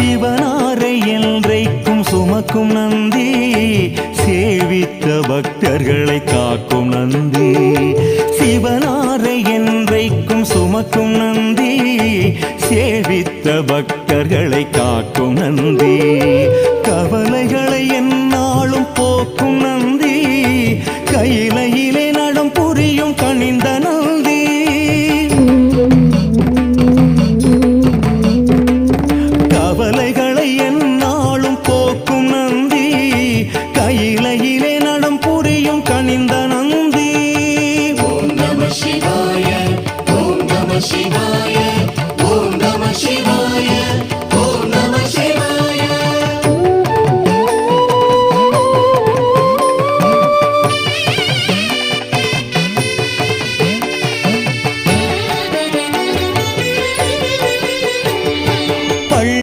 சிவனாரை என்றைக்கும் சுமக்கும் நந்தி, சேவித்த பக்தர்களை காக்கும் நந்தி. சிவனாரை என்றைக்கும் சுமக்கும் நந்தி, சேவித்த பக்தர்களை காக்கும் நந்தி. கவலைகளை எந்நாளும் போக்கும் நந்தி, கையிலையிலே நடம் புரியும் கனிந்த